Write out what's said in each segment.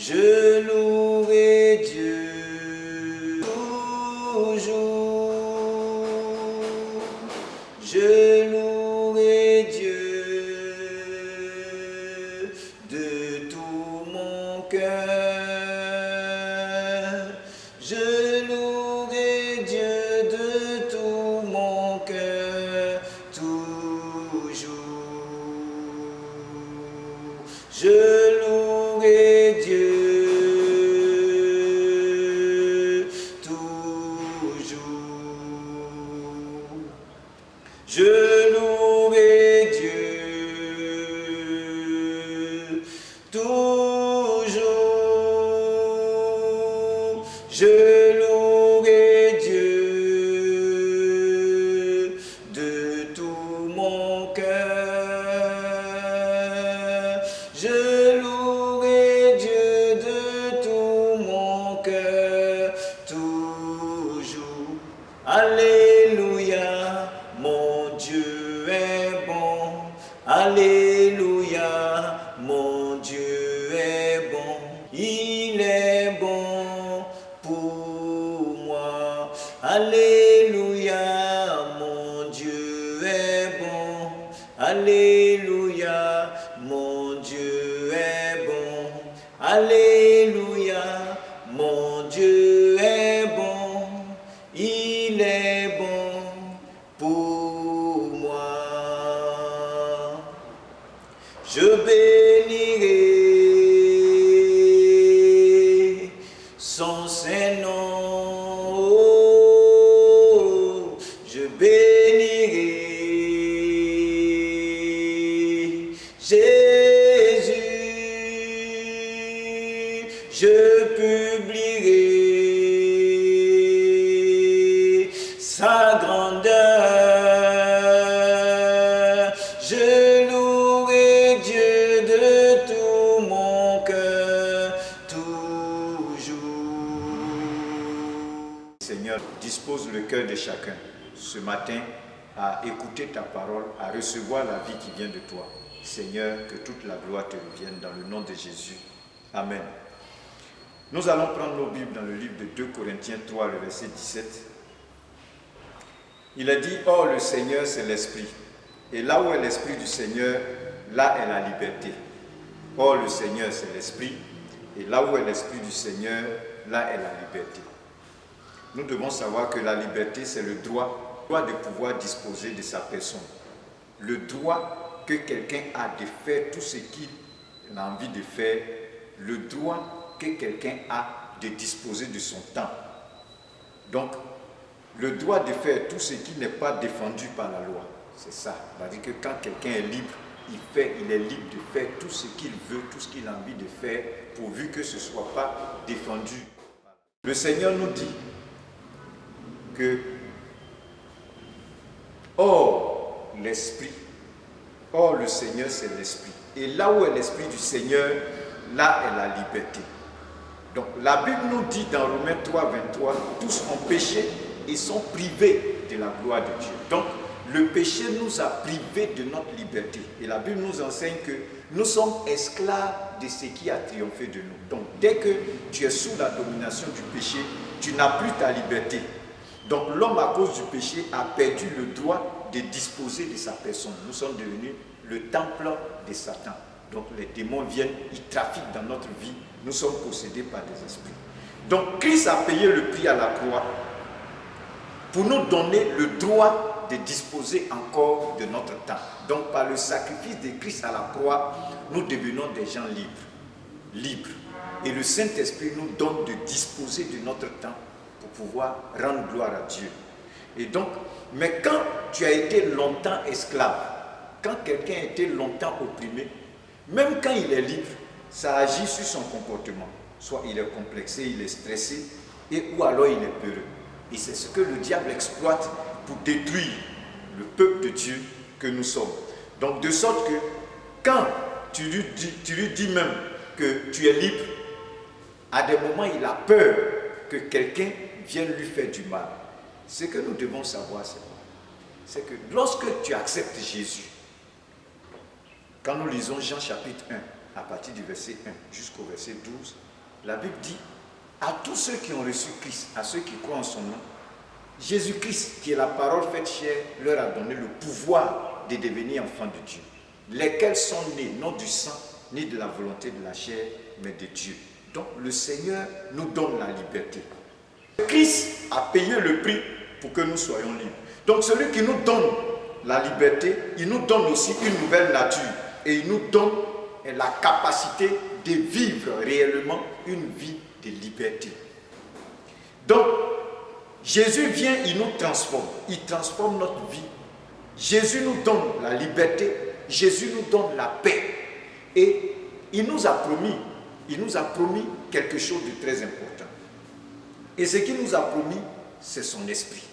Je louerai Dieu toujours. Je louerai Dieu de tout mon cœur. Je louerai Dieu de tout mon cœur toujours. Je louerai Dieu toujours. Je louerai Dieu toujours. Je louerai Dieu de tout mon cœur. Je louerai Dieu de tout mon cœur toujours. Alléluia, mon Dieu est bon. Alléluia, mon Dieu est bon. Il est bon pour moi. Alléluia, mon Dieu est bon. Alléluia, mon Dieu est bon. Alléluia, mon Dieu est bon. Il est bon pour moi. Je bénirai son Saint-Nom. Oh, je bénirai Jésus. Je publierai sa grandeur. Je louerai Dieu de tout mon cœur toujours. Seigneur, dispose le cœur de chacun ce matin à écouter ta parole, à recevoir la vie qui vient de toi. Seigneur, que toute la gloire te revienne dans le nom de Jésus. Amen. Nous allons prendre nos Bibles dans le livre de 2 Corinthiens 3, le verset 17. Il a dit, « Or le Seigneur c'est l'Esprit, et là où est l'Esprit du Seigneur, là est la liberté. Or le Seigneur c'est l'Esprit, et là où est l'Esprit du Seigneur, là est la liberté. » Nous devons savoir que la liberté c'est le droit de pouvoir disposer de sa personne. Le droit que quelqu'un a de faire tout ce qu'il a envie de faire, le droit que quelqu'un a de disposer de son temps. Donc, le droit de faire tout ce qui n'est pas défendu par la loi, c'est ça. C'est-à-dire que quand quelqu'un est libre, il est libre de faire tout ce qu'il veut, tout ce qu'il a envie de faire, pourvu que ce ne soit pas défendu. Le Seigneur nous dit que, or l'Esprit, or le Seigneur c'est l'Esprit. Et là où est l'Esprit du Seigneur, là est la liberté. Donc la Bible nous dit dans Romains 3, 23, tous ont péché et sont privés de la gloire de Dieu. Donc le péché nous a privés de notre liberté. Et la Bible nous enseigne que nous sommes esclaves de ce qui a triomphé de nous. Donc dès que tu es sous la domination du péché, tu n'as plus ta liberté. Donc l'homme à cause du péché a perdu le droit de disposer de sa personne. Nous sommes devenus le temple de Satan. Donc les démons viennent, ils trafiquent dans notre vie. Nous sommes possédés par des esprits. Donc Christ a payé le prix à la croix pour nous donner le droit de disposer encore de notre temps. Donc par le sacrifice de Christ à la croix, nous devenons des gens libres. Libres. Et le Saint-Esprit nous donne de disposer de notre temps pour pouvoir rendre gloire à Dieu. Et donc, mais quand tu as été longtemps esclave, quand quelqu'un a été longtemps opprimé, même quand il est libre, ça agit sur son comportement. Soit il est complexé, il est stressé, ou alors il est peureux. Et c'est ce que le diable exploite pour détruire le peuple de Dieu que nous sommes. Donc de sorte que quand tu lui dis même que tu es libre, à des moments il a peur que quelqu'un vienne lui faire du mal. Ce que nous devons savoir, c'est que lorsque tu acceptes Jésus, quand nous lisons Jean chapitre 1, à partir du verset 1 jusqu'au verset 12, La Bible dit, à tous ceux qui ont reçu Christ, à ceux qui croient en son nom, Jésus-Christ, qui est la parole faite chair, leur a donné le pouvoir de devenir enfants de Dieu, lesquels sont nés non du sang, ni de la volonté de la chair, mais de Dieu. Donc le Seigneur nous donne la liberté. Christ a payé le prix pour que nous soyons libres. Donc celui qui nous donne la liberté, il nous donne aussi une nouvelle nature et il nous donne la capacité de vivre réellement une vie de liberté. Donc Jésus vient, il nous transforme, il transforme notre vie. Jésus nous donne la liberté, Jésus nous donne la paix et il nous a promis quelque chose de très important. Et ce qu'il nous a promis, c'est son esprit.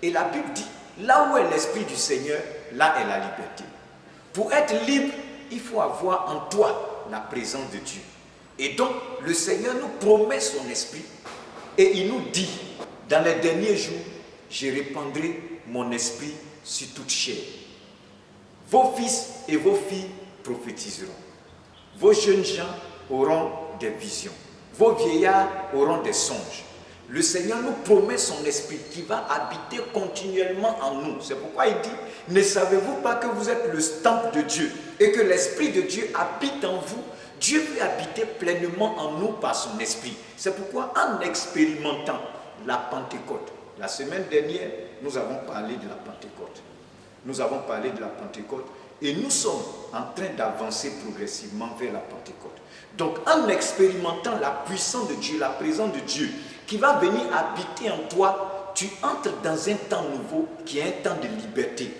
Et la Bible dit, là où est l'esprit du Seigneur, là est la liberté. Pour être libre, il faut avoir en toi la présence de Dieu. Et donc, le Seigneur nous promet son esprit et il nous dit, dans les derniers jours, je répandrai mon esprit sur toute chair. Vos fils et vos filles prophétiseront. Vos jeunes gens auront des visions. Vos vieillards auront des songes. Le Seigneur nous promet son esprit qui va habiter continuellement en nous. C'est pourquoi il dit, ne savez-vous pas que vous êtes le temple de Dieu et que l'esprit de Dieu habite en vous? Dieu peut habiter pleinement en nous par son esprit. C'est pourquoi en expérimentant la Pentecôte, la semaine dernière, nous avons parlé de la Pentecôte. Nous avons parlé de la Pentecôte et nous sommes en train d'avancer progressivement vers la Pentecôte. Donc en expérimentant la puissance de Dieu, la présence de Dieu, qui va venir habiter en toi, tu entres dans un temps nouveau qui est un temps de liberté.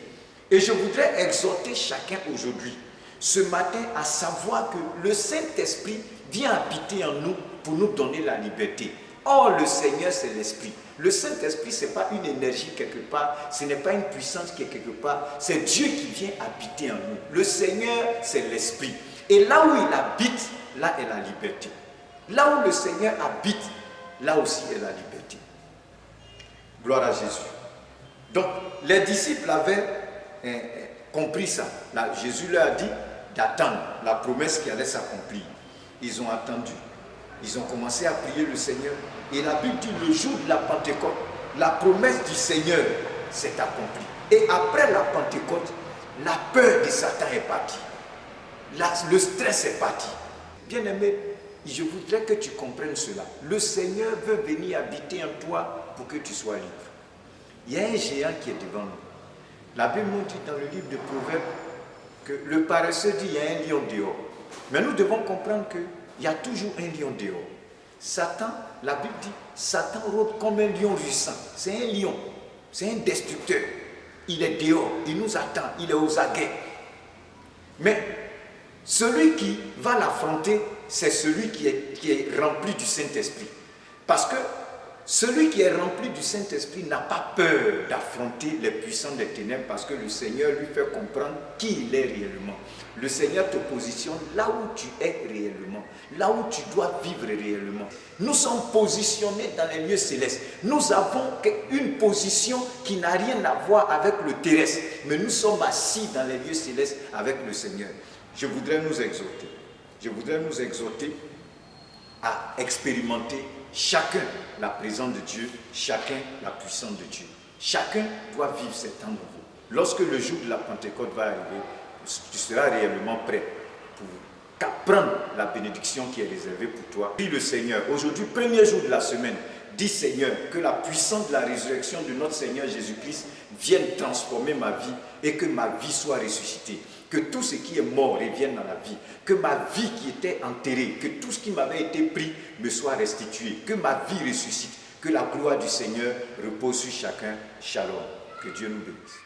Et je voudrais exhorter chacun aujourd'hui, ce matin, à savoir que le Saint-Esprit vient habiter en nous pour nous donner la liberté. Or, le Seigneur, c'est l'Esprit. Le Saint-Esprit, ce n'est pas une énergie quelque part, ce n'est pas une puissance qui est quelque part, c'est Dieu qui vient habiter en nous. Le Seigneur, c'est l'Esprit. Et là où il habite, là est la liberté. Là où le Seigneur habite, là aussi est la liberté. Gloire à Jésus. Donc, les disciples avaient compris ça. Là, Jésus leur a dit d'attendre la promesse qui allait s'accomplir. Ils ont attendu. Ils ont commencé à prier le Seigneur. Et la Bible dit, le jour de la Pentecôte, la promesse du Seigneur s'est accomplie. Et après la Pentecôte, la peur de Satan est partie. Le stress est parti. Bien-aimé, je voudrais que tu comprennes cela. Le Seigneur veut venir habiter en toi pour que tu sois libre. Il y a un géant qui est devant nous. La Bible nous dit dans le livre de Proverbes que le paresseux dit il y a un lion dehors. Mais nous devons comprendre qu'il y a toujours un lion dehors. Satan, la Bible dit, Satan rôde comme un lion rugissant. C'est un lion, c'est un destructeur. Il est dehors, il nous attend, il est aux aguets. Mais celui qui va l'affronter, c'est celui qui est rempli du Saint-Esprit. Parce que celui qui est rempli du Saint-Esprit n'a pas peur d'affronter les puissants des ténèbres parce que le Seigneur lui fait comprendre qui il est réellement. Le Seigneur te positionne là où tu es réellement, là où tu dois vivre réellement. Nous sommes positionnés dans les lieux célestes. Nous avons une position qui n'a rien à voir avec le terrestre, mais nous sommes assis dans les lieux célestes avec le Seigneur. Je voudrais nous exhorter à expérimenter chacun la présence de Dieu, chacun la puissance de Dieu. Chacun doit vivre ces temps nouveaux. Lorsque le jour de la Pentecôte va arriver, tu seras réellement prêt pour prendre la bénédiction qui est réservée pour toi. Prie le Seigneur. Aujourd'hui, premier jour de la semaine, dis Seigneur, que la puissance de la résurrection de notre Seigneur Jésus-Christ vienne transformer ma vie et que ma vie soit ressuscitée. Que tout ce qui est mort revienne dans la vie. Que ma vie qui était enterrée, que tout ce qui m'avait été pris me soit restitué. Que ma vie ressuscite. Que la gloire du Seigneur repose sur chacun. Shalom. Que Dieu nous bénisse.